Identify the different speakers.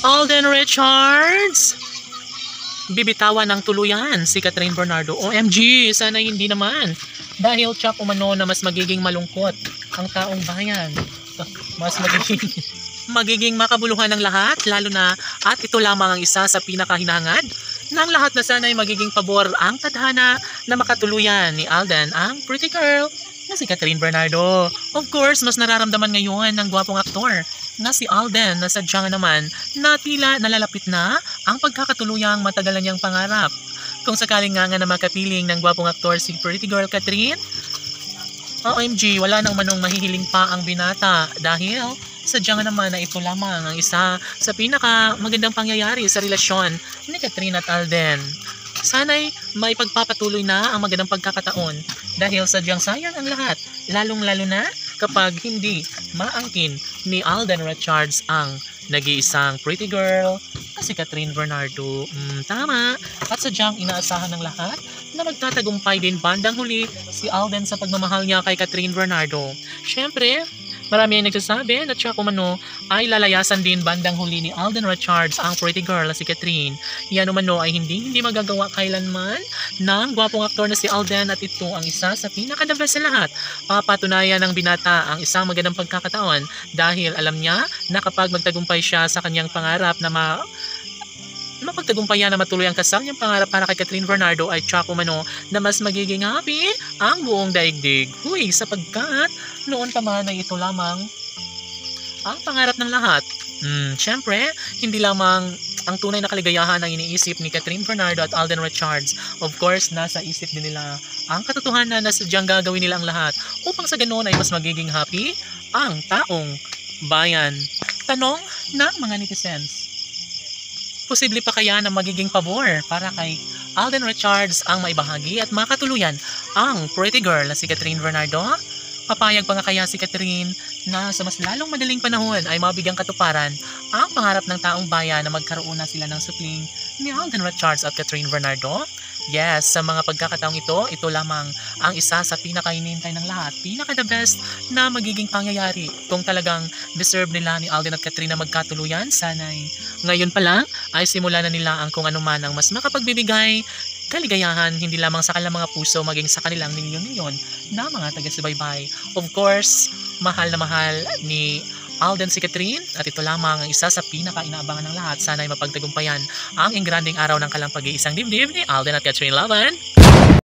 Speaker 1: Alden Richards! Bibitawan ng tuluyan si Catherine Bernardo. OMG, sana hindi naman. Dahil tsak umano na mas magiging malungkot ang taong bayan. Mas magiging makabuluhan ng lahat, lalo na at ito lamang ang isa sa pinakahinangad ng lahat na sana ay magiging pabor ang tadhana na makatuluyan ni Alden, ang pretty girl na si Catherine Bernardo. Of course, mas nararamdaman ngayon ng gwapong aktor na si Alden na sadya naman na tila nalalapit na ang pagkakatuluyang matagal na niyang pangarap. Kung sakaling nga na makapiling ng gwapong aktor si pretty girl Catherine, OMG, wala nang manong mahihiling pa ang binata dahil sadya naman na ito lamang ang isa sa pinaka magandang pangyayari sa relasyon ni Catherine at Alden. Sana'y may pagpapatuloy na ang magandang pagkakataon dahil sadyang sayang ang lahat, lalong-lalo na kapag hindi maangkin ni Alden Richards ang nag-iisang pretty girl na si Catherine Bernardo. Tama. At sadyang inaasahan ng lahat na magtatagumpay din bandang huli si Alden sa pagmamahal niya kay Catherine Bernardo. Siyempre, marami ay nagsasabi na siya kumano ay lalayasan din bandang huli ni Alden Richards ang pretty girl na si Catherine. Yan umano ay hindi magagawa kailanman ng gwapong aktor na si Alden at ito ang isa sa pinaka-the best sa lahat. Papatunayan ng binata ang isang magandang pagkakataon dahil alam niya na kapag magtagumpay siya sa kanyang pangarap na mapagtagumpayan na matuloy ang kasal niyang pangarap para kay Catherine Bernardo ay tsak umano na mas magiging happy ang buong daigdig. Huy, sapagkat noon pa man ay ito lamang ang pangarap ng lahat. Siyempre, hindi lamang ang tunay na kaligayahan ang iniisip ni Catherine Bernardo at Alden Richards. Of course, nasa isip din nila ang katotohanan na sadyang gagawin nila ang lahat upang sa ganoon ay mas magiging happy ang taong bayan. Tanong ng mga netizens, posible pa kaya na magiging pabor para kay Alden Richards ang maibahagi at makatuluyan ang pretty girl na si Catherine Bernardo? Papayag pa nga kaya si Catherine na sa mas lalong madaling panahon ay mabigyang katuparan ang pangarap ng taong bayan na magkaroon na sila ng supling ni Alden Richards at Catherine Bernardo? Yes, sa mga pagkakataong ito lamang ang isa sa pinakahinihintay ng lahat, pinaka-the best na magiging pangyayari. Kung talagang deserve nila ni Alden at Catherine na magkatuluyan, sana'y ngayon pa lang ay simula na nila ang kung anuman ang mas makapagbibigay kaligayahan hindi lamang sa kanilang mga puso maging sa kanilang milyon-milyon na mga taga-subaybay. Of course, mahal na mahal ni Alden si Catherine at ito lamang ang isa sa pinaka-inaabangan ng lahat. Sana'y mapagtagumpayan ang ingranding araw ng kalampag-iisang dibdib ni Alden at Catherine Laban.